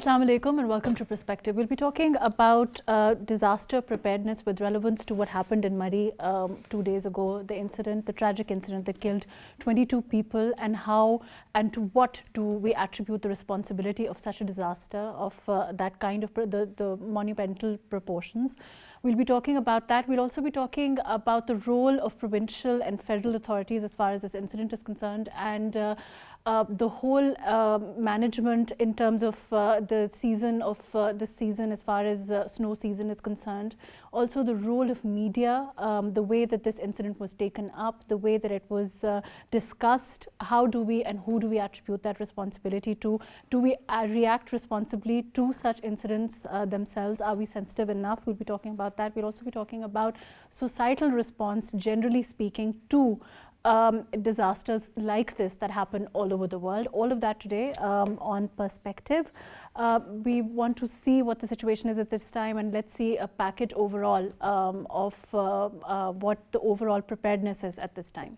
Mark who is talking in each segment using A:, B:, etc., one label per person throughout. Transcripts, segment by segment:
A: Assalamu alaikum and welcome to Perspective. We'll be talking about disaster preparedness with relevance to what happened in Murree 2 days ago, the incident, the tragic incident that killed 22 people, and how and to what do we attribute the responsibility of such a disaster of that kind of the monumental proportions. We'll be talking about that. We'll also be talking about the role of provincial and federal authorities as far as this incident is concerned, and the whole management in terms of the season of this season as far as snow season is concerned. Also the role of media, the way that this incident was taken up, the way that it was discussed. How do we and who do we attribute that responsibility to? Do we react responsibly to such incidents themselves? Are we sensitive enough? We'll be talking about that. We'll also be talking about societal response, generally speaking, to disasters like this that happen all over the world. All of that today on Perspective. We want to see what the situation is at this time, and let's see a package overall of what the overall preparedness is at this time.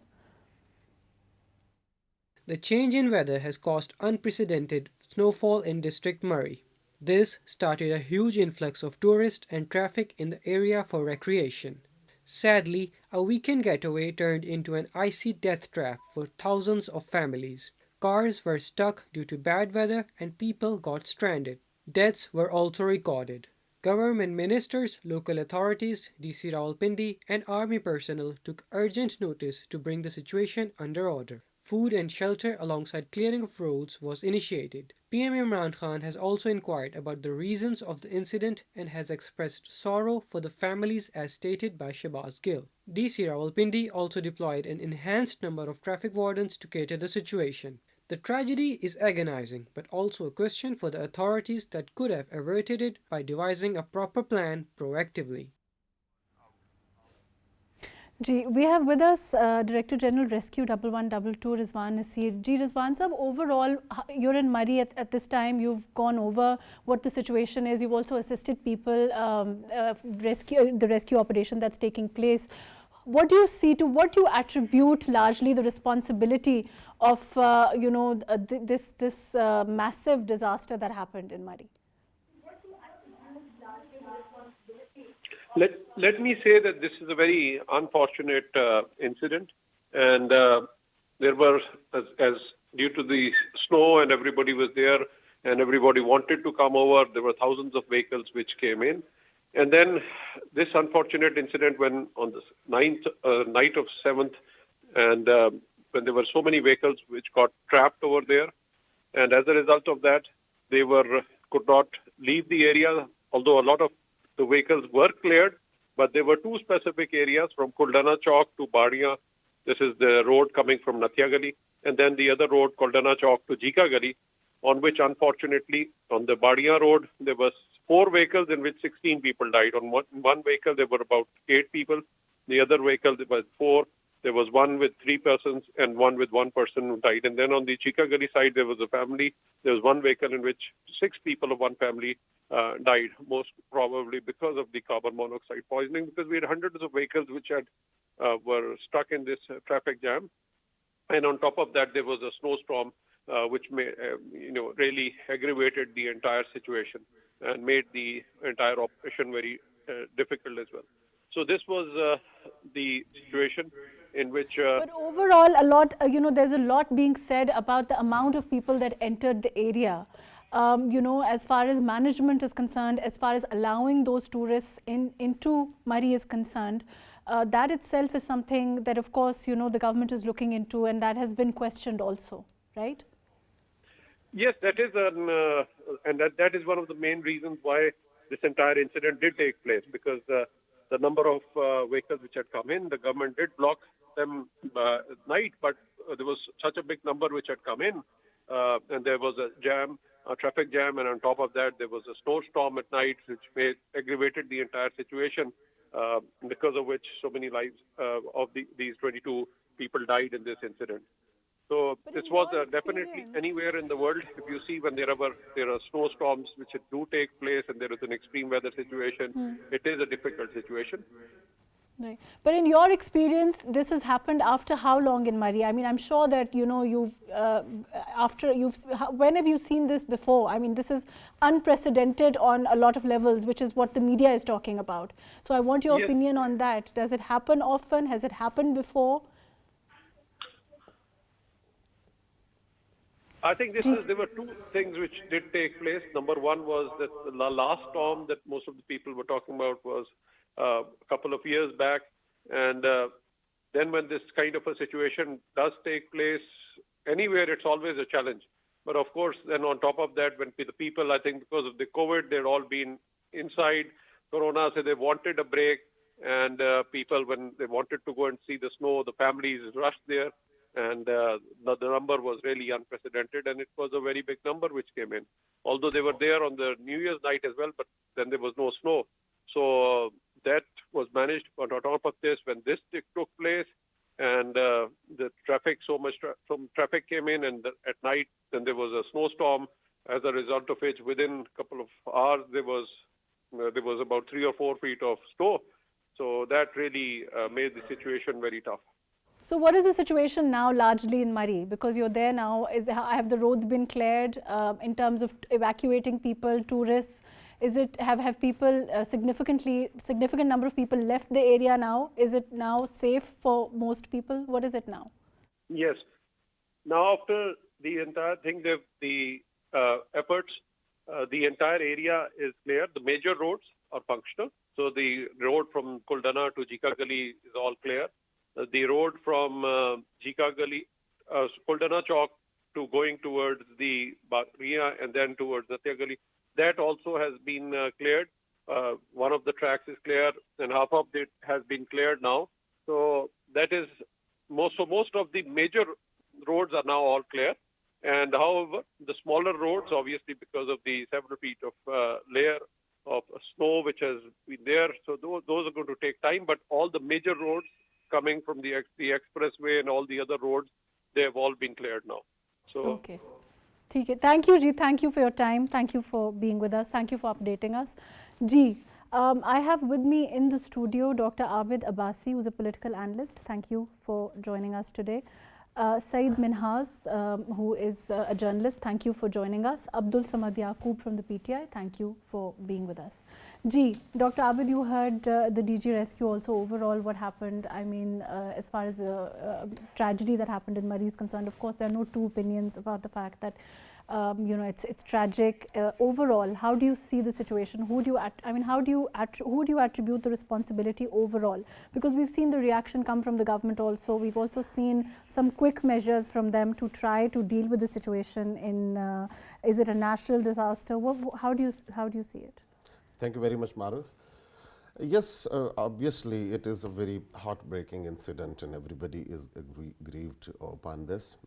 B: The change in weather has caused unprecedented snowfall in District Murree. This started a huge influx of tourists and traffic in the area for recreation. Sadly, a weekend getaway turned into an icy death trap for thousands of families. Cars were stuck due to bad weather and people got stranded. Deaths were also recorded. Government ministers, local authorities, DC Rawalpindi, and army personnel took urgent notice to bring the situation under order. Food and shelter alongside clearing of roads was initiated. PM Imran Khan has also inquired about the reasons of the incident and has expressed sorrow for the families as stated by Shahbaz Gill. DC Rawalpindi also deployed an enhanced number of traffic wardens to cater the situation. The tragedy is agonizing, but also a question for the authorities that could have averted it by devising a proper plan proactively.
A: We have with us Director General Rescue 1122 Rizwan Nasir. Rizwan sir, overall you're in Murree at this time. You've gone over what the situation is. You've also assisted people the rescue operation that's taking place. What do you see, to what do you attribute largely the responsibility of this massive disaster that happened in Murree?
C: Let me say that this is a very unfortunate incident, and there were, as due to the snow and everybody was there and everybody wanted to come over, there were thousands of vehicles which came in. And then this unfortunate incident when on the night of 7th, and when there were so many vehicles which got trapped over there, and as a result of that, they could not leave the area, although a lot of the vehicles were cleared, but there were two specific areas from Kuldana Chowk to Badiya. This is the road coming from Nathia Gali, and then the other road, Kuldana Chowk to Jika Gali, on which unfortunately on the Badiya road, there was 4 vehicles in which 16 people died. On one vehicle, there were about 8 people. The other vehicle, there was 4. There was one with 3 persons and one with 1 person who died. And then on the Chika Gali side, there was a family. There was one vehicle in which 6 people of one family died, most probably because of the carbon monoxide poisoning, because we had hundreds of vehicles which were stuck in this traffic jam. And on top of that, there was a snowstorm which really aggravated the entire situation and made the entire operation very difficult as well. So this was the situation in which...
A: but overall, a lot, there's a lot being said about the amount of people that entered the area. As far as management is concerned, as far as allowing those tourists into Murree is concerned, that itself is something that, of course, the government is looking into, and that has been questioned also, right?
C: Yes, that is, and that is one of the main reasons why this entire incident did take place, because the number of vehicles which had come in, the government did block them at night, but there was such a big number which had come in, and there was a traffic jam, and on top of that, there was a snowstorm at night, which aggravated the entire situation, because of which so many lives of these 22 people died in this incident. So this was definitely anywhere in the world. If you see when there are snowstorms which do take place and there is an extreme weather situation, it is a difficult situation.
A: Right. But in your experience, this has happened after how long in Murree? I mean, I'm sure that, you know, when have you seen this before? I mean, this is unprecedented on a lot of levels, which is what the media is talking about. So I want your opinion on that. Does it happen often? Has it happened before?
C: I think there were two things which did take place. Number one was that the last storm that most of the people were talking about was a couple of years back. And then when this kind of a situation does take place anywhere, it's always a challenge. But of course, then on top of that, when the people, I think because of the COVID, they'd all been inside Corona, so they wanted a break. And people, when they wanted to go and see the snow, the families rushed there. And the number was really unprecedented, and it was a very big number which came in. Although they were there on the New Year's night as well, but then there was no snow. So that was managed. But on top of this, when this took place, and the traffic, some traffic came in, and at night, then there was a snowstorm. As a result of which, within a couple of hours, there was about 3 or 4 feet of snow. So that really made the situation very tough.
A: So what is the situation now largely in Murree? Because you're there now, have the roads been cleared in terms of evacuating people, tourists? Have people, significant number of people left the area now? Is it now safe for most people? What is it now?
C: Yes. Now after the entire thing, the efforts, the entire area is clear. The major roads are functional. So the road from Kuldana to Jika Gali is all clear. The road from Kuldana Chowk to going towards the Bakriya and then towards Natya Gali, that also has been cleared. One of the tracks is clear and half of it has been cleared now. So that is most of the major roads are now all clear. And however, the smaller roads, obviously because of the several feet of layer of snow which has been there, so those are going to take time. But all the major roads coming from the expressway and all the other roads, they have all been cleared now. So
A: okay. Thank you, Ji. Thank you for your time. Thank you for being with us. Thank you for updating us. Ji, I have with me in the studio Dr. Abid Abbasi, who is a political analyst. Thank you for joining us today. Saeed Minhas, who is a journalist, thank you for joining us. Abdul Samad Yaqoob from the PTI, thank you for being with us. Ji, Dr. Abid, you heard the DG rescue also overall what happened. I mean, as far as the tragedy that happened in Murree is concerned, of course, there are no two opinions about the fact that it's tragic. Overall, how do you see the situation? Who do you attribute the responsibility overall? Because we've seen the reaction come from the government also. We've also seen some quick measures from them to try to deal with the situation. Is it a natural disaster? How do you see it?
D: Thank you very much, Mahrukh. Yes, obviously it is a very heartbreaking incident and everybody is grieved upon this.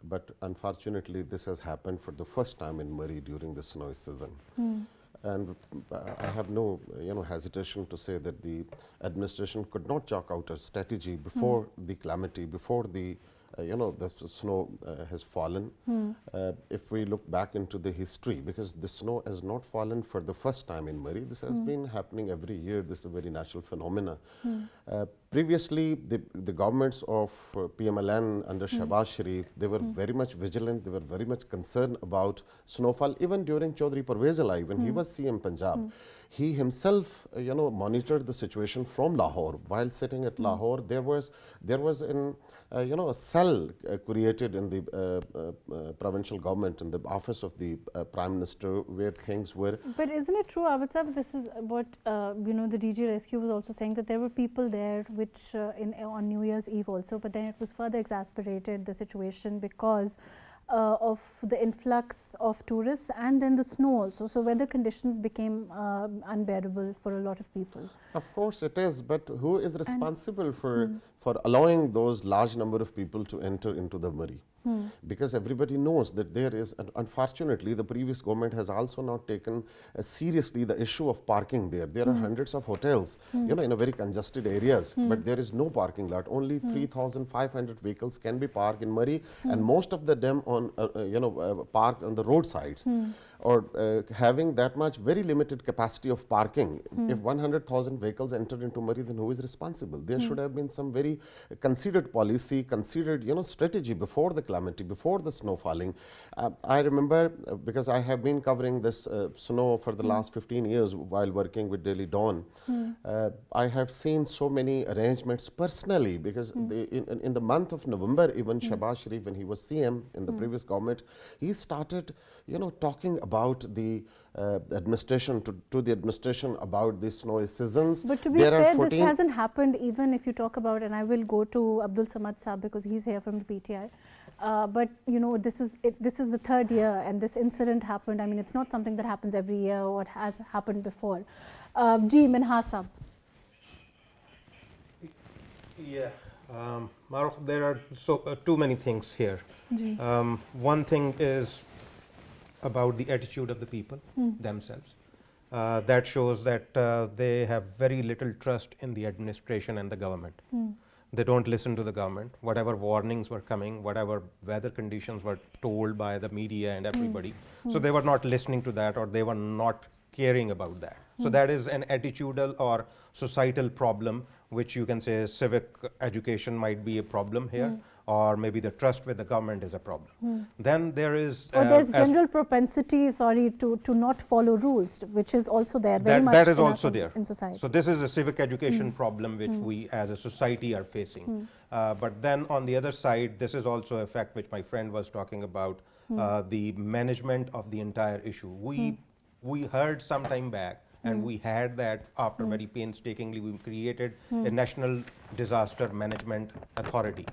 D: But unfortunately, this has happened for the first time in Murree during the snowy season. And I have no hesitation to say that the administration could not chalk out a strategy before the calamity, before the the snow has fallen. If we look back into the history, because the snow has not fallen for the first time in Murree, this has been happening every year. This is a very natural phenomena. Previously, the governments of PMLN under Shahbaz Sharif, they were very much vigilant. They were very much concerned about snowfall. Even during Chaudhry Parvez Ali, when he was CM Punjab, he himself, monitored the situation from Lahore. While sitting at Lahore, there was a cell created in the provincial government, in the office of the Prime Minister, where things were.
A: But isn't it true, Abid Sahib, this is what the DG Rescue was also saying, that there were people there which on New Year's Eve also, but then it was further exacerbated, the situation, because of the influx of tourists and then the snow also. So weather conditions became unbearable for a lot of people.
D: Of course it is, but who is responsible for allowing those large number of people to enter into the Murree? Because everybody knows that there is, unfortunately, the previous government has also not taken seriously the issue of parking there. There are hundreds of hotels, in a very congested areas, but there is no parking lot. Only 3,500 vehicles can be parked in Murree, and most of them on, parked on the roadsides. or having that much very limited capacity of parking. If 100,000 vehicles entered into Murree, then who is responsible? There should have been some very considered policy, considered strategy before the calamity, before the snow falling. I remember because I have been covering this snow for the last 15 years while working with Daily Dawn. I have seen so many arrangements personally because in the month of November, even Shahbaz Sharif, when he was CM in the previous government, he started talking about the administration to the administration about the snowy seasons.
A: But to be fair, this hasn't happened even if you talk about, and I will go to Abdul Samad Saab because he's here from the PTI. But this is the third year and this incident happened. I mean, it's not something that happens every year or has happened before. Ji, Minha Saab.
E: Yeah, Mahrukh, there are too many things here. One thing is about the attitude of the people themselves. That shows that they have very little trust in the administration and the government. They don't listen to the government. Whatever warnings were coming, whatever weather conditions were told by the media and everybody, so they were not listening to that, or they were not caring about that. So that is an attitudinal or societal problem, which you can say civic education might be a problem here, or maybe the trust with the government is a problem. Then there is
A: or there's general propensity, to not follow rules, which is also there very much.
E: That is also there
A: in society.
E: So this is a civic education problem which we as a society are facing. But then on the other side, this is also a fact which my friend was talking about, the management of the entire issue. We heard some time back, and we had that after very painstakingly we created a National Disaster Management Authority.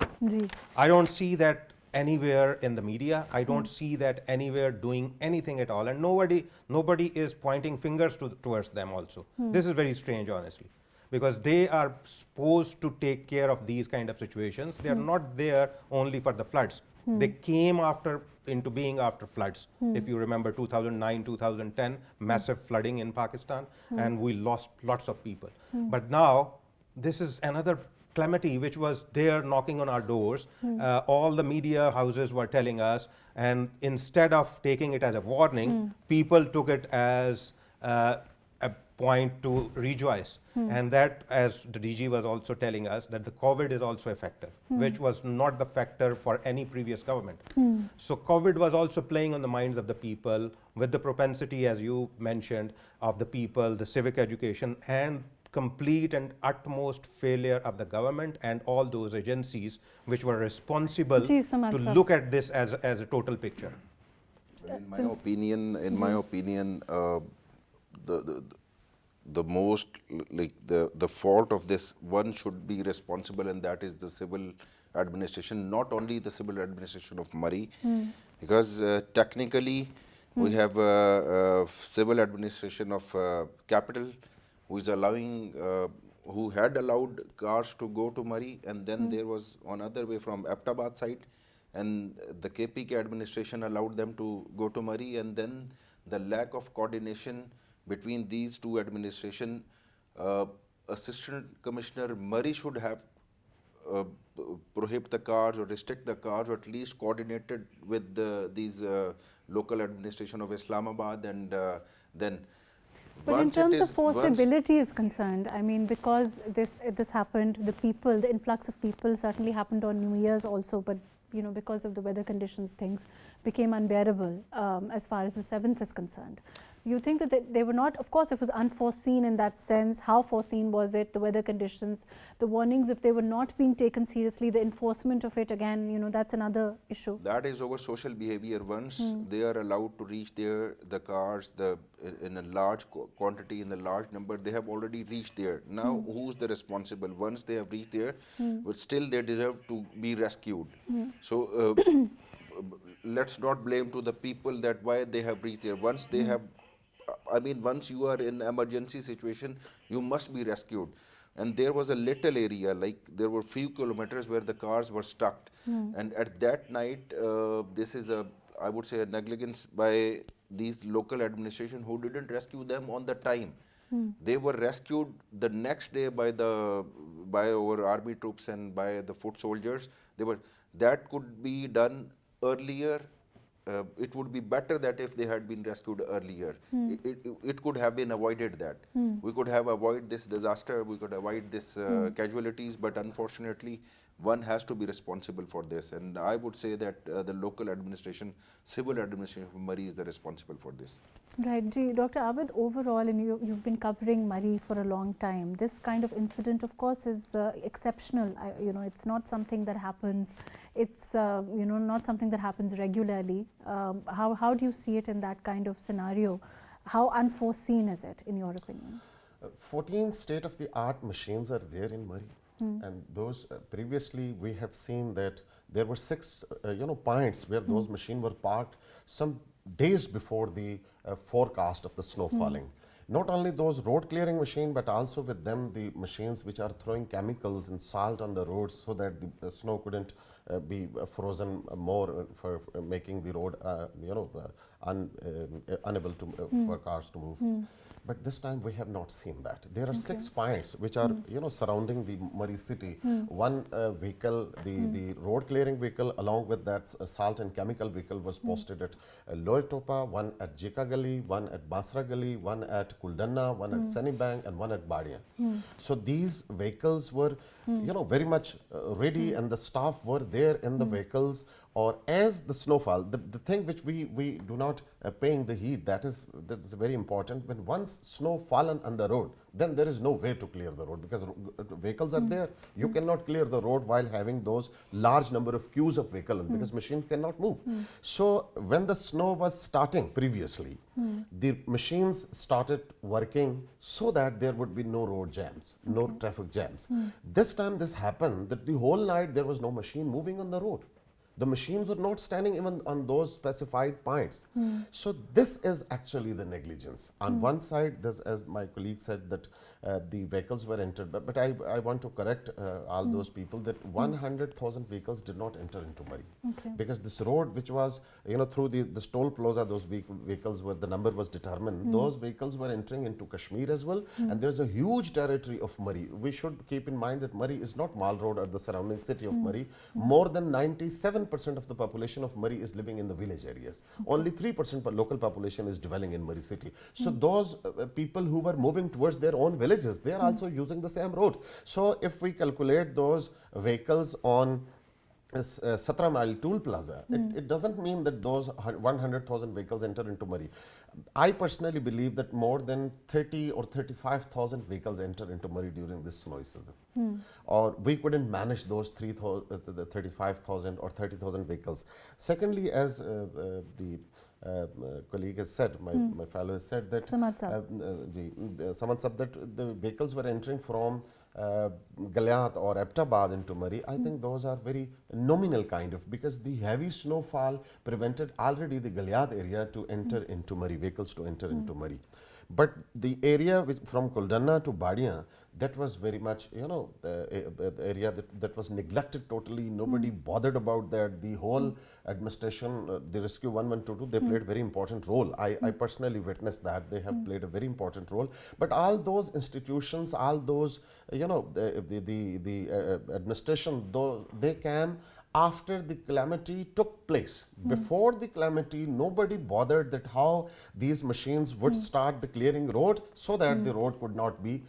E: I don't see that anywhere in the media. I don't see that anywhere doing anything at all, and nobody is pointing fingers towards them also. This is very strange, honestly, because they are supposed to take care of these kind of situations. They are not there only for the floods. They came into being after floods. If you remember 2009, 2010, massive flooding in Pakistan, and we lost lots of people. But now this is another calamity which was there knocking on our doors. All the media houses were telling us, and instead of taking it as a warning, people took it as a point to rejoice. And that, as the DG was also telling us, that the COVID is also a factor, which was not the factor for any previous government. So COVID was also playing on the minds of the people with the propensity, as you mentioned, of the people, the civic education, and complete and utmost failure of the government and all those agencies which were responsible to look at this as a total picture.
F: In my opinion, the most the fault of this one should be responsible, and that is the civil administration, not only the civil administration of Murree, because technically we have civil administration of capital who is allowing who had allowed cars to go to Murree, and then there was another way from Aptabad side, and the KPK administration allowed them to go to Murree, and then the lack of coordination between these two administration. Assistant Commissioner Murree should have prohibit the cars or restrict the cars, or at least coordinated with these local administration of Islamabad, and then.
A: But in terms of forcibility is concerned, I mean, because this happened, the influx of people certainly happened on New Year's also, but because of the weather conditions, things became unbearable as far as the 7th is concerned. You think that they were not, of course it was unforeseen in that sense. How foreseen was it? The weather conditions, the warnings, if they were not being taken seriously, the enforcement of it, again, that's another issue.
F: That is over social behavior. Once they are allowed to reach there, the cars, in a large quantity, in a large number, they have already reached there. Now, who's the responsible? Once they have reached there, but still they deserve to be rescued. So let's not blame to the people that why they have reached there. Once they have, once you are in emergency situation, you must be rescued. And there was a little area, like there were few kilometers where the cars were stuck. And at that night, this is I would say a negligence by these local administration who didn't rescue them on the time. They were rescued the next day by our army troops and by the foot soldiers. That could be done earlier, it would be better that if they had been rescued earlier, it could have been avoided that. We could have avoided this disaster, we could avoid this casualties, but unfortunately, one has to be responsible for this. And I would say that the local administration, civil administration of Murree is the responsible for this.
A: Right, Dr. Abid, overall, and you've been covering Murree for a long time, this kind of incident, of course, is exceptional. It's not something that happens, it's not something that happens regularly. How do you see it in that kind of scenario? How unforeseen is it, in your opinion?
D: 14 state-of-the-art machines are there in Murree. And those previously we have seen that there were 6 points where those machines were parked some days before the forecast of the snow falling. Not only those road clearing machines, but also with them the machines which are throwing chemicals and salt on the roads so that the snow couldn't be frozen more for making the road unable to for cars to move. But this time we have not seen that. There are 6 points which are surrounding the Murree city. One vehicle, the road clearing vehicle, along with that salt and chemical vehicle was posted at Lower Topa, one at Jika Gali, one at Basra Gali, one at Kuldanna, one at Sanibang, and one at Badia. So these vehicles were very much ready, and the staff were there in the vehicles. Or as the snowfall, the thing which we do not paying the heed, that is very important. When once snow fallen on the road, then there is no way to clear the road because vehicles are there. You cannot clear the road while having those large number of queues of vehicles because machines cannot move. So when the snow was starting previously, the machines started working so that there would be no road jams, no traffic jams. This time this happened that the whole night there was no machine moving on the road. The machines were not standing even on those specified points. So this is actually the negligence. On one side, as my colleague said, that the vehicles were entered, but I want to correct all those people that 100,000 vehicles did not enter into Murree. Because this road which was, through the toll plaza, those vehicles were, the number was determined, those vehicles were entering into Kashmir as well. And there's a huge territory of Murree. We should keep in mind that Murree is not Mall Road or the surrounding city of Murree. More than 97% of the population of Murree is living in the village areas. Only 3% local population is dwelling in Murree city. So those people who were moving towards their own villages, they are also using the same road. So if we calculate those vehicles on 17 Mile Tool Plaza, it doesn't mean that those 100,000 vehicles enter into Murree. I personally believe that more than 30 or 35,000 vehicles enter into Murree during this snowy season. Or we couldn't manage those 35,000 or 30,000 vehicles. Secondly, as the colleague has said, my fellow has said that Samad Sab, that the vehicles were entering from Galyat or Aptabad into Murree. I think those are very nominal kind of, because the heavy snowfall prevented already the Galyat area to enter into Murree, vehicles to enter into Murree. But the area from Kuldanna to Badia, that was very much, the area that was neglected totally. Nobody bothered about that. The whole administration, the Rescue 1122, they played a very important role. I personally witnessed that. They have played a very important role. But all those institutions, all those, the administration, though they came after the calamity took place. Before the calamity, nobody bothered that how these machines would start the clearing road so that the road could not be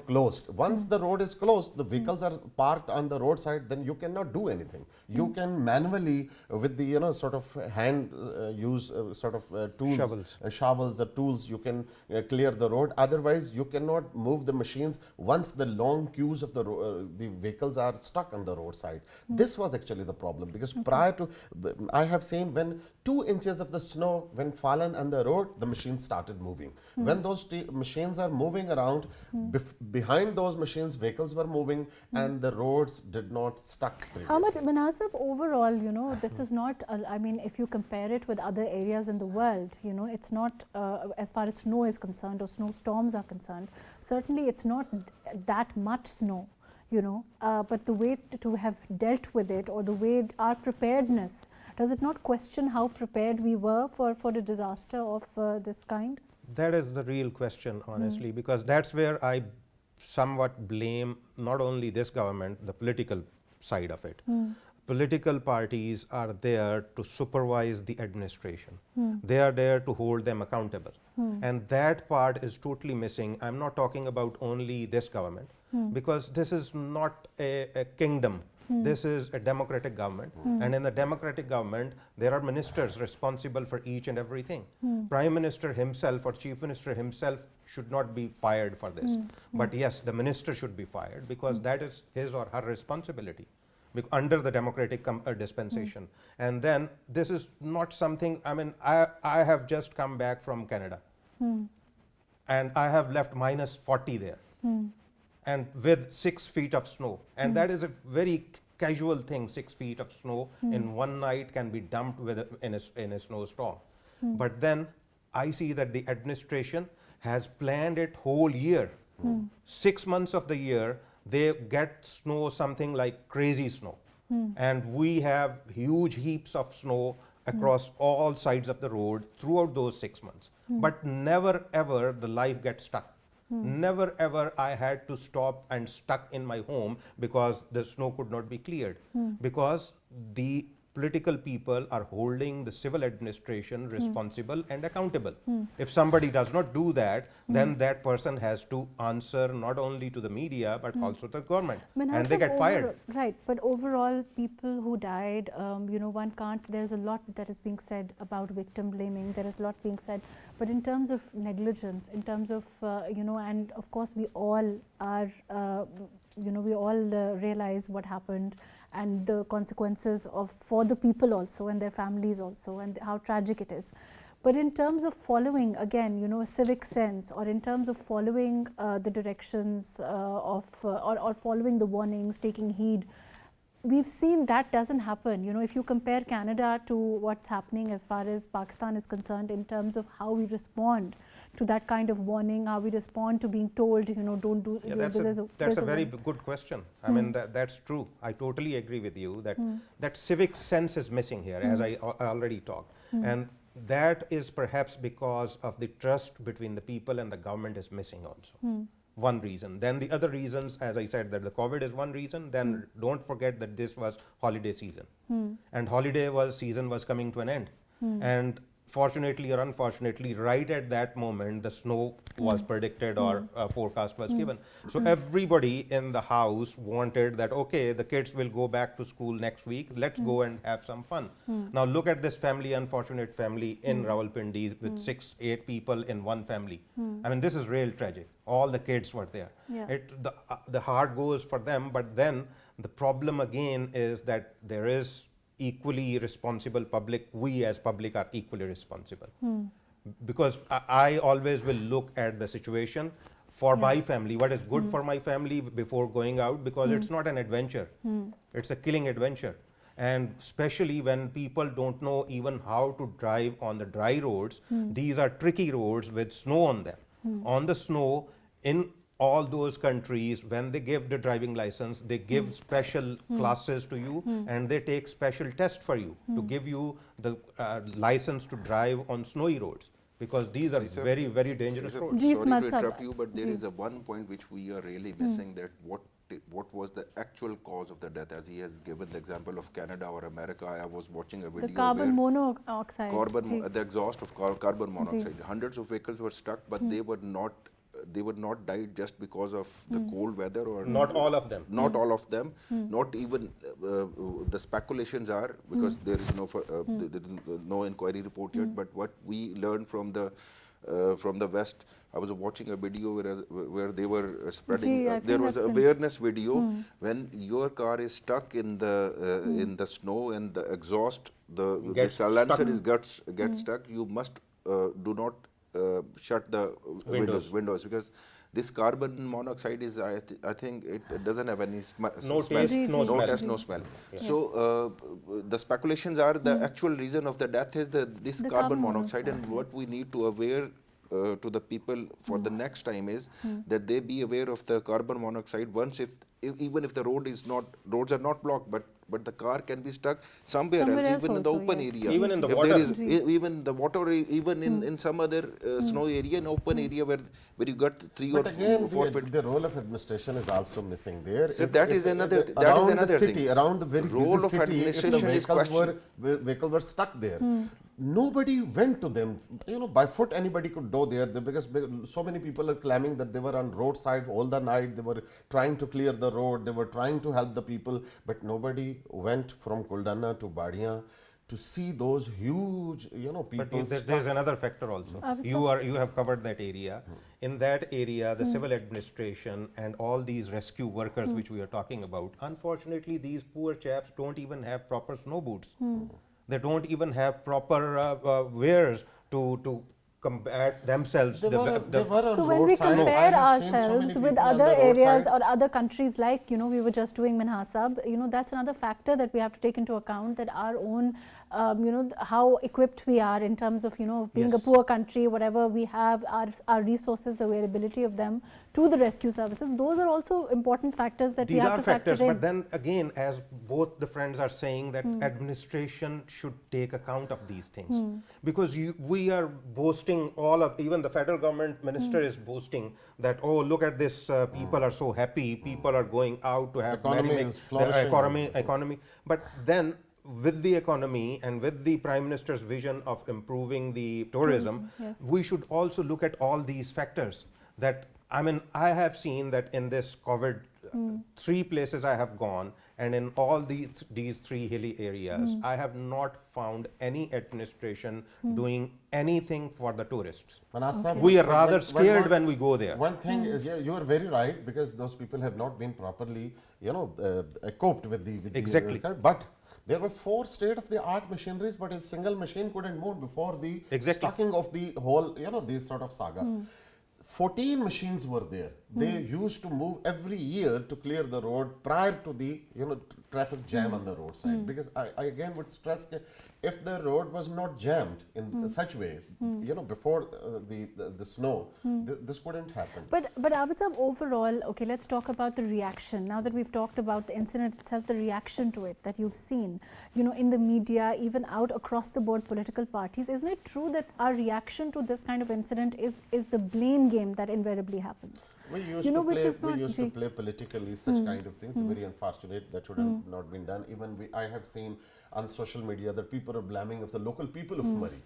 D: closed. Once the road is closed, the vehicles are parked on the roadside, then you cannot do anything. You can manually, with the sort of hand use tools, shovels or tools, you can clear the road. Otherwise, you cannot move the machines once the long queues of the vehicles are stuck on the roadside. This was actually the problem, because prior to, I have seen when 2 inches of the snow when fallen on the road, the machines started moving. When those machines are moving around, behind those machines, vehicles were moving, and the roads did not stuck previously.
A: How much, Manasib, overall, this is not, I mean, if you compare it with other areas in the world, it's not, as far as snow is concerned or snowstorms are concerned, certainly it's not that much snow, but the way to have dealt with it, or the way our preparedness, does it not question how prepared we were for a disaster of this kind?
E: That is the real question, honestly, because that's where I somewhat blame not only this government, the political side of it. political parties are there to supervise the administration. They are there to hold them accountable. And that part is totally missing. I'm not talking about only this government, because this is not a kingdom. This is a democratic government. And in the democratic government, there are ministers responsible for each and everything. Prime Minister himself or Chief Minister himself should not be fired for this. But yes, the minister should be fired, because that is his or her responsibility under the democratic dispensation. And then this is not something, I mean, I have just come back from Canada, and I have left -40 there, and with 6 feet of snow. And that is a very casual thing. 6 feet of snow in one night can be dumped in a snowstorm. But then I see that the administration has planned it whole year. 6 months of the year, they get snow, something like crazy snow. And we have huge heaps of snow across all sides of the road throughout those 6 months. But never ever the life gets stuck. Never ever I had to stop and stuck in my home because the snow could not be cleared. Because the political people are holding the civil administration responsible and accountable. If somebody does not do that, then that person has to answer not only to the media but also to the government, and they get fired.
A: Right, but overall, people who died, one can't. There's a lot that is being said about victim blaming. There is a lot being said, but in terms of negligence, in terms of and of course we all are, we all realize what happened and the consequences for the people also and their families also, and how tragic it is. But in terms of following, again, a civic sense, or in terms of following the directions or following the warnings, taking heed, we've seen that doesn't happen. If you compare Canada to what's happening as far as Pakistan is concerned, in terms of how we respond to that kind of warning, how we respond to being told, don't do.
E: Yeah, that's a very good question. I mean, that's true. I totally agree with you that that civic sense is missing here, as I already talked. And that is perhaps because of the trust between the people and the government is missing also. One reason. Then the other reasons, as I said, that the COVID is one reason. Then don't forget that this was holiday season, and season was coming to an end. And fortunately or unfortunately, right at that moment, the snow was predicted or forecast was given. So everybody in the house wanted that, okay, the kids will go back to school next week. Let's go and have some fun. Now look at this family, unfortunate family in Rawalpindi with 6-8 people in one family. I mean, this is real tragic. All the kids were there.
A: Yeah.
E: The heart goes for them, but then the problem again is that there is equally responsible public. We as public are equally responsible, because I always will look at the situation for my family, what is good for my family before going out, because it's not an adventure, it's a killing adventure. And especially when people don't know even how to drive on the dry roads, these are tricky roads with snow on them. On the snow, in all those countries, when they give the driving license, they give special classes to you, and they take special tests for you to give you the license to drive on snowy roads, because these are very, very dangerous roads.
F: Sorry to interrupt you, but there is a one point which we are really missing, that what was the actual cause of the death, as he has given the example of Canada or America. I was watching a video
A: the carbon monoxide,
F: the exhaust of carbon monoxide. Hundreds of vehicles were stuck, but they were not died just because of the cold weather, or
E: not all of them.
F: Not all of them. Not even the speculations are, because there is no inquiry report yet. But what we learned from the West, I was watching a video where they were spreading. There was an awareness video when your car is stuck in the snow and the exhaust, the silencer gets stuck. You must do not shut the windows, because this carbon monoxide is, I think it doesn't have any smell.
E: No taste, no smell.
F: Yes. So the speculations are the actual reason of the death is this carbon monoxide, and what we need to aware to the people for the next time is that they be aware of the carbon monoxide. Once even if the roads are not blocked, but but the car can be stuck somewhere
A: Somewhere
F: else,
A: else
F: even in the
A: also,
F: open
A: yes.
F: area.
E: Even in the
F: if
E: water.
F: there is even the water, even in some other snowy area, in open area where you got 3
D: But
F: or
D: again,
F: 4 feet.
D: the role of administration is also missing there.
F: So that is another thing.
D: Around the very
F: Role
D: busy
F: of
D: city, if the
F: administration is
D: vehicles were stuck there, nobody went to them. By foot anybody could go there, because so many people are claiming that they were on roadside all the night. They were trying to clear the road. They were trying to help the people, but nobody went from Kuldana to Badia to see those huge, people.
E: But there's another factor also. You have covered that area. In that area, the civil administration and all these rescue workers which we are talking about, unfortunately, these poor chaps don't even have proper snow boots. They don't even have proper wares to combat themselves.
D: They were on
A: So when we
D: roadside.
A: compare
D: I have seen so many
A: ourselves with
D: people on
A: other
D: the
A: areas
D: roadside.
A: or other countries, like we were just doing Minhasab, that's another factor that we have to take into account, that our own how equipped we are in terms of being a
E: Yes.
A: poor country, whatever we have, our resources, the availability of them to the rescue services. Those are also important factors that we
E: These
A: have
E: are
A: to factor
E: factors,
A: in.
E: but then again, as both the friends are saying, that administration should take account of these things, because we are boasting even the federal government minister is boasting that, oh, look at this, people are so happy, people are going out to have
D: Economy is flourishing.
E: economy. But then with the economy and with the Prime Minister's vision of improving the tourism,
A: yes.
E: we should also look at all these factors. That, I mean, I have seen that in this COVID, 3 places I have gone, and in all these 3 hilly areas, I have not found any administration doing anything for the tourists. We are rather scared when we go there.
D: One thing is, you are very right, because those people have not been properly, coped with the
E: Exactly.
D: But there were 4 state-of-the-art machineries, but a single machine couldn't move before the stocking of the whole, this sort of saga. 14 machines were there. They used to move every year to clear the road prior to the traffic jam on the roadside. Because I again would stress that if the road was not jammed in such way, before the snow, this couldn't happen.
A: But Abid, overall, okay, let's talk about the reaction. Now that we've talked about the incident itself, the reaction to it that you've seen, in the media, even out across the board political parties, isn't it true that our reaction to this kind of incident is the blame game that invariably happens?
D: We used to play politically such kind of things. Very unfortunate that should have not been done. Even I have seen on social media that people are blaming of the local people of Murree.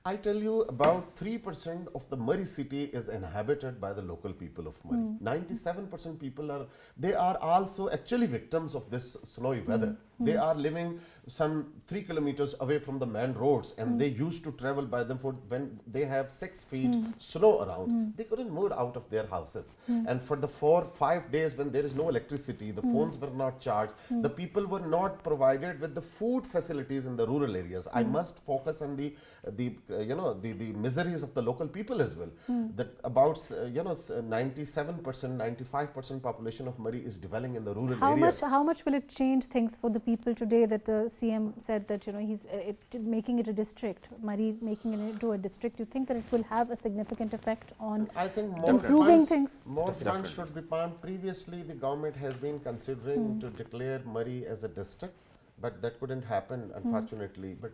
D: I tell you, about 3% of the Murree city is inhabited by the local people of Murree. 97% people are also actually victims of this snowy weather. They are living some 3 kilometers away from the main roads, and they used to travel by them for when they have 6 feet snow around. They couldn't move out of their houses. And for the 4-5 days when there is no electricity, the phones were not charged, the people were not provided with the food facilities in the rural areas. I must focus on the miseries of the local people as well. That about 97%, 95% population of Murree is dwelling in the rural areas.
A: How much will it change things for the people today that the CM said that he's making it a district, Murree making it into a district? You think that it will have a significant effect on
D: I think
A: improving things?
D: More funds should be found. Previously, the government has been considering to declare Murree as a district, but that couldn't happen, unfortunately. But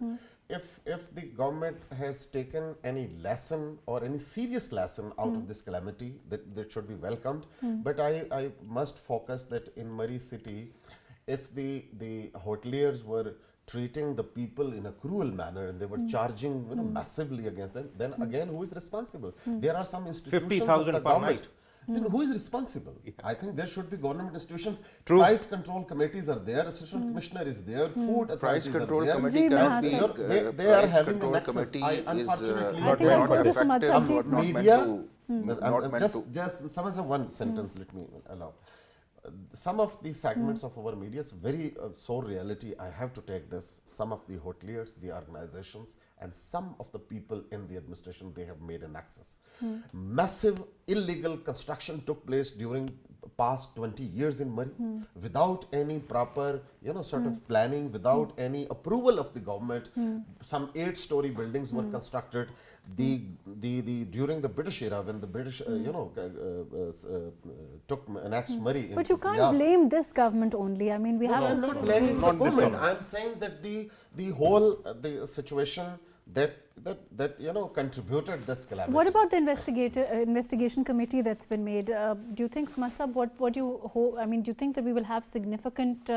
D: if the government has taken any lesson or any serious lesson out of this calamity, that should be welcomed. But I must focus that in Murree city, if the hoteliers were treating the people in a cruel manner and they were charging massively against them, then again, who is responsible? There are some institutions
E: 50,000
D: of the
E: per
D: government.
E: night.
D: Then who is responsible? I think there should be government institutions.
E: True.
D: Price control committees are there. Assistant commissioner is there. Food
F: Price
D: authorities
F: control
D: are there.
F: committee cannot be.
D: They are
F: Price
D: having
F: control
D: an access.
F: committee is
D: Unfortunately,
A: I think I'll put this on
F: effective,
A: Madhuk's
F: not meant
D: media.
F: to.
D: Just some of the one sentence. Let me allow. Some of the segments of our media is very so reality. I have to take this. Some of the hoteliers, the organizations, and some of the people in the administration, they have made an access. Massive illegal construction took place during past 20 years in Murree without any proper, sort of planning, without any approval of the government. Some 8-story buildings were constructed. During the British era, when the British, annexed Murree.
A: But you can't blame this government only. I mean, we have.
D: I'm not blaming the government. I'm saying that the whole the situation that contributed this calamity.
A: What about the investigation committee that's been made? Do you think, Smatsab, what do you hope? I mean, do you think that we will have significant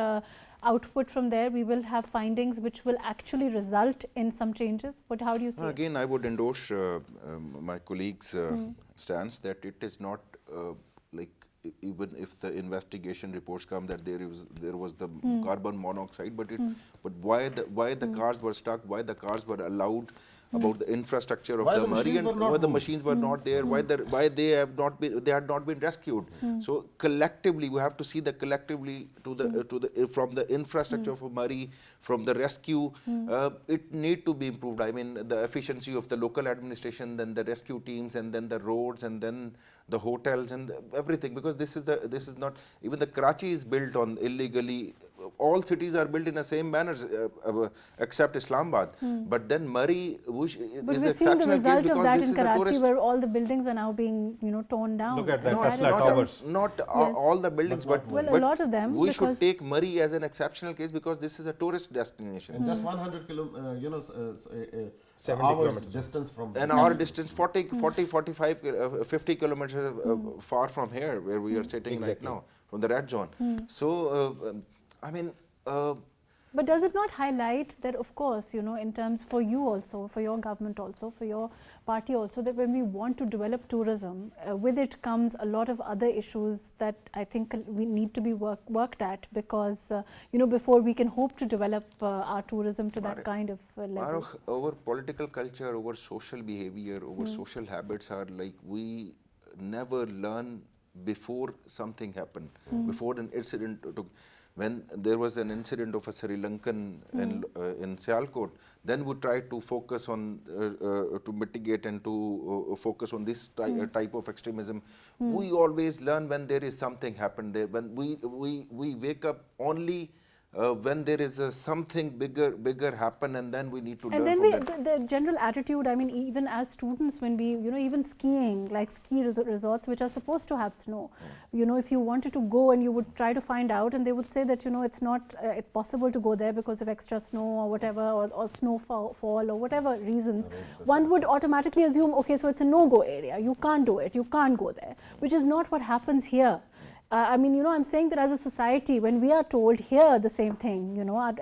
A: output from there? We will have findings which will actually result in some changes? How do you see it?
F: Again, I would endorse my colleague's stance that it is not like even if the investigation reports come that there was the carbon monoxide, but why the cars were stuck, why the cars were allowed, about the infrastructure of the Murree, and why the machines were not there, why they had not been rescued. So collectively, we have to see that collectively from the infrastructure of Murree, from the rescue, it need to be improved. I mean, the efficiency of the local administration, then the rescue teams, and then the roads, and then the hotels and everything, because this is not, even the Karachi is built on illegally. All cities are built in the same manner except Islamabad. But then Murree is an exceptional case because this is a tourist.
A: Where all the buildings are now being torn down.
E: Look at that Tesla towers.
F: Not all the buildings, but
A: a lot of them.
F: We should take Murree as an exceptional case because this is a tourist destination.
D: And just 100
E: 70
D: hours
E: kilometers
D: distance from
F: an hour distance, 40, 45, 50 kilometers far from here, where we are sitting right now, from the red zone. So, I mean.
A: But does it not highlight that, of course, in terms for you also, for your government also, for your party also, that when we want to develop tourism, with it comes a lot of other issues that I think we need to be worked at, because, before we can hope to develop our tourism to that kind of level.
F: Mahrukh, our political culture, our social behavior, our social habits are like we never learn before something happened, before an incident took. When there was an incident of a Sri Lankan in Sialkot, then we tried to focus on, to mitigate and to focus on this type of extremism. We always learn when there is something happened there. When we wake up only when there is something bigger happen, and then we need to learn from that.
A: The general attitude, I mean, even as students, when we, even skiing, like ski resorts which are supposed to have snow, if you wanted to go and you would try to find out, and they would say that, it's not possible to go there because of extra snow or whatever, or snowfall or whatever reasons, one would automatically assume, okay, so it's a no-go area, you can't do it, you can't go there, which is not what happens here. I mean, I'm saying that as a society, when we are told here the same thing,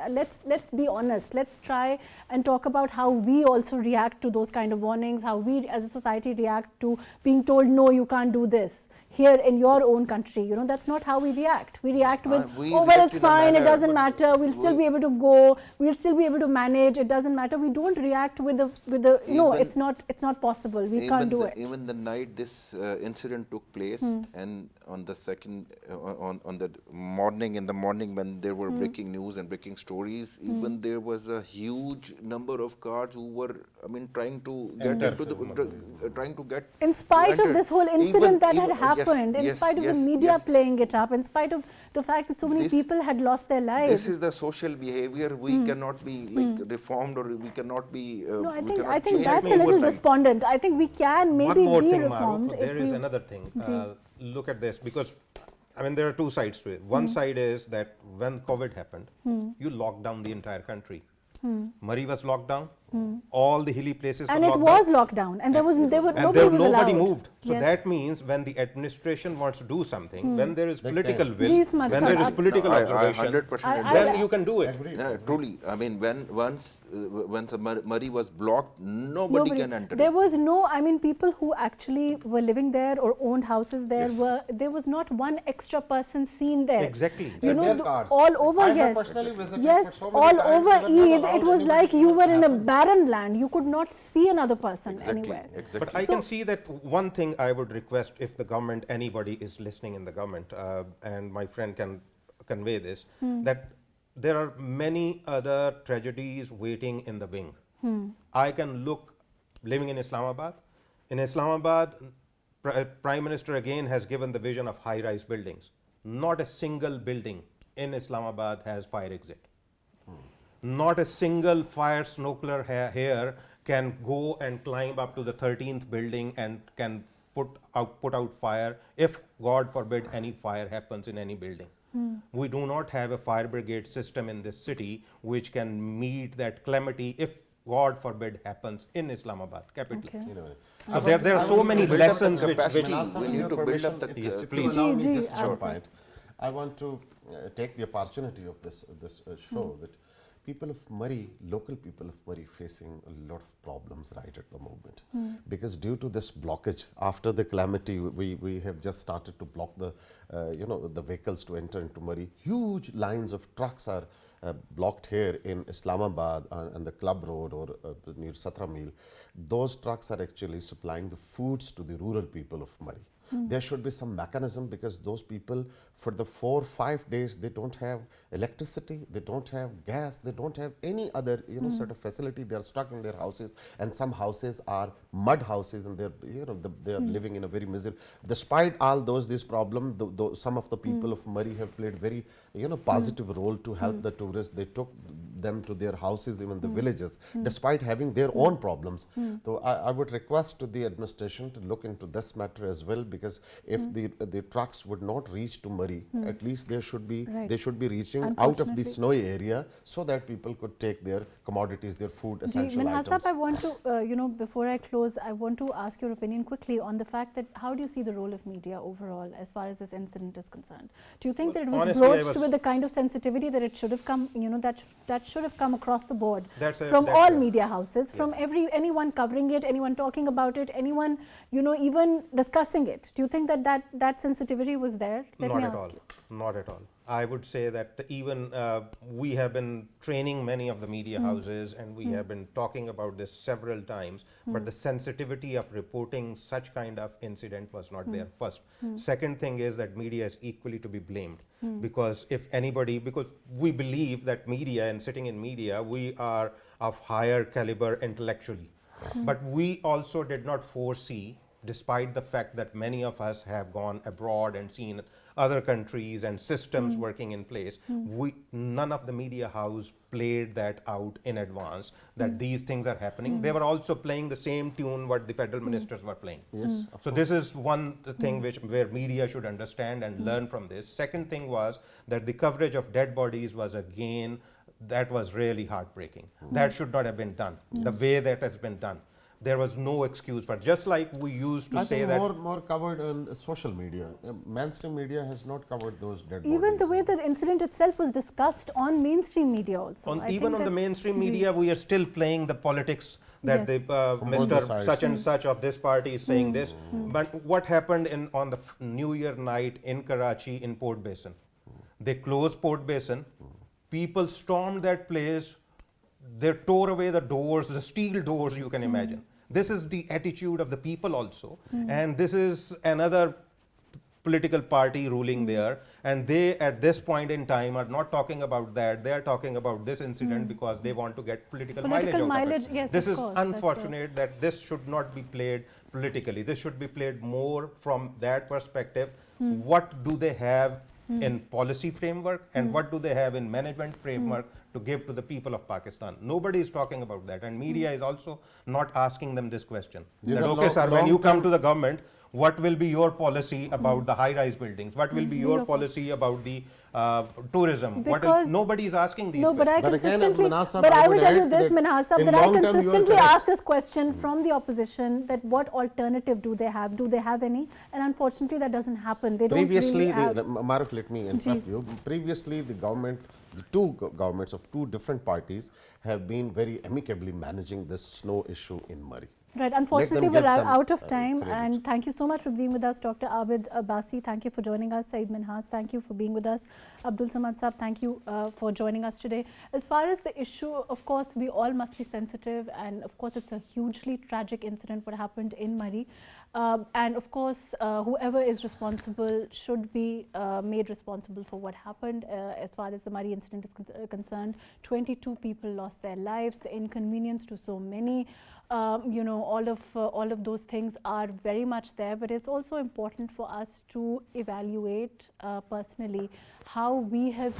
A: let's be honest. Let's try and talk about how we also react to those kind of warnings, how we as a society react to being told, no, you can't do this. Here in your own country, that's not how we react. We react with, oh, well, it's fine, it doesn't matter, we'll still be able to go, we'll still be able to manage, it doesn't matter. We don't react with the no, it's not possible, we can't do it.
F: Even the night this incident took place, and on the second, on the morning, in the morning when there were breaking news and breaking stories, even there was a huge number of cars who were, trying to get into the, trying to get.
A: In spite of this whole incident that had happened, in spite of the media playing it up, in spite of the fact that so many people had lost their lives.
F: This is the social behavior. We cannot be reformed, or we cannot be.
A: No, I think that's a little despondent. I think we can maybe be reformed.
E: Mahrukh, there is another thing. Look at this, because there are two sides to it. One side is that when COVID happened, you locked down the entire country. Murree was locked down. All the hilly places
A: and
E: were
A: locked down. And it was locked down. And nobody
E: moved. So that means when the administration wants to do something, when there is political will, when there is political observation,
F: 100%
E: then you can do it.
F: Yeah, truly. Once Murree was blocked, nobody can enter.
A: There was no, people who actually were living there or owned houses there, there was not one extra person seen there.
E: Exactly.
A: All over, yes, all over Eid, it was like you were in a barren land. You could not see another person anywhere.
F: Exactly.
E: But I can see that one thing I would request, if the government, anybody is listening in the government, and my friend can convey this, that there are many other tragedies waiting in the wing. I can look, living in Islamabad, Prime Minister again has given the vision of high-rise buildings. Not a single building in Islamabad has fire exit. Not a single fire snorkeler here can go and climb up to the 13th building and can put out fire if, God forbid, any fire happens in any building. We do not have a fire brigade system in this city which can meet that calamity if, God forbid, happens in Islamabad, capital.
A: Okay.
E: So there are so many lessons which
F: we need to build up the
E: please.
D: Allow me
A: Ji,
D: just one
A: answer.
D: point. I want to take the opportunity of this show that people of Murree, local people of Murree, facing a lot of problems right at the moment, because due to this blockage after the calamity, we have just started to block the the vehicles to enter into Murree. Huge lines of trucks are blocked here in Islamabad and the Club Road or near Satra Mil. Those trucks are actually supplying the foods to the rural people of Murree. There should be some mechanism, because those people for the 4 or 5 days they don't have electricity, they don't have gas, they don't have any other sort of facility. They are stuck in their houses, and some houses are mud houses, and they're they are living in a very miserable. Despite all these problems, some of the people of Murree have played very positive role to help the tourists. They took them to their houses, even the villages, despite having their own problems. So I would request to the administration to look into this matter as well, because if the trucks would not reach to Murree, at least they should be reaching out of the snowy area, so that people could take their commodities, their food, essential
A: Minhas
D: items.
A: Saab, I want to, before I close, I want to ask your opinion quickly on the fact that how do you see the role of media overall as far as this incident is concerned? Do you think that it was
E: honestly,
A: broached with the kind of sensitivity that it should have come, that should have come across the board from all media houses, from anyone covering it, anyone talking about it, anyone, even discussing it? Do you think that sensitivity was there? Let me ask you.
E: Not at all. I would say that even we have been training many of the media houses, and we have been talking about this several times, but the sensitivity of reporting such kind of incident was not there, first. Second thing is that media is equally to be blamed, because if anybody, because we believe that media, and sitting in media, we are of higher caliber intellectually, but we also did not foresee, despite the fact that many of us have gone abroad and seen other countries and systems working in place, none of the media house played that out in advance, that these things are happening. They were also playing the same tune what the federal ministers were playing.
D: Yes,
E: So this is one thing where media should understand and learn from this. Second thing was that the coverage of dead bodies was again, that was really heartbreaking. That should not have been done, the way that has been done. There was no excuse for it. Just like we used to say that
D: more covered on social media. Mainstream media has not covered those dead
A: Even
D: bodies.
A: the way the incident itself was discussed on mainstream media also.
E: Even on the mainstream media, we are still playing the politics that
A: Yes.
D: From both
E: Mr.
D: sides.
E: such and such of this party is saying this. But what happened on the New Year night in Karachi in Port Basin? They closed Port Basin. People stormed that place. They tore away the doors, the steel doors, you can imagine. This is the attitude of the people also. And this is another political party ruling there. And they, at this point in time, are not talking about that. They are talking about this incident because they want to get political mileage out of it.
A: Yes,
E: This
A: of
E: is
A: course, that's
E: unfortunate that this should not be played politically. This should be played more from that perspective. What do they have in policy framework, and what do they have in management framework to give to the people of Pakistan? Nobody is talking about that, and media is also not asking them this question.
D: These
E: That,
D: are
E: okay, sir, when you come
D: long-term-
E: to the government, what will be your policy about the high-rise buildings? What will be your policy about the tourism?
A: Because-
E: Nobody is asking these
A: No, but I
E: questions.
D: But again,
A: consistently,
D: Minhas Saab,
A: but
D: I
A: I will
D: would
A: tell you
D: add
A: this,
D: that
A: Minhas Saab,
D: in
A: that I
D: long term you are
A: consistently
D: correct.
A: ask this question from the opposition, that what alternative do they have? Do they have any? And unfortunately, that doesn't happen. They don't
D: Previously,
A: really have.
D: Mahrukh, let me interrupt you. Previously, the two governments of two different parties have been very amicably managing this snow issue in Murree.
A: Right, unfortunately, we're
D: get some,
A: out of time,
D: credit.
A: and thank you so much for being with us, Dr. Abid Abbasi. Thank you for joining us. Saeed Minhas, thank you for being with us. Abdul Samad Saab, thank you for joining us today. As far as the issue, of course, we all must be sensitive, and of course, it's a hugely tragic incident what happened in Murree. And of course, whoever is responsible should be made responsible for what happened. As far as the Murree incident is concerned, 22 people lost their lives, the inconvenience to so many. You know, all of those things are very much there, but it's also important for us to evaluate personally how we have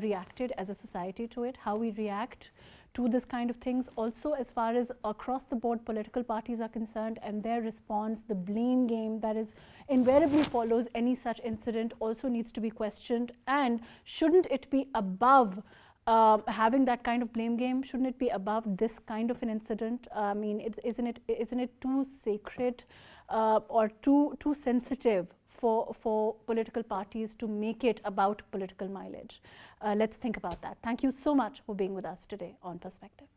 A: reacted as a society to it, how we react to this kind of things. Also, as far as across the board political parties are concerned and their response, the blame game that is invariably follows any such incident also needs to be questioned. And shouldn't it be above having that kind of blame game? Shouldn't it be above this kind of an incident? I mean, isn't it too sacred or too sensitive for political parties to make it about political mileage? Let's think about that. Thank you so much for being with us today on Perspective.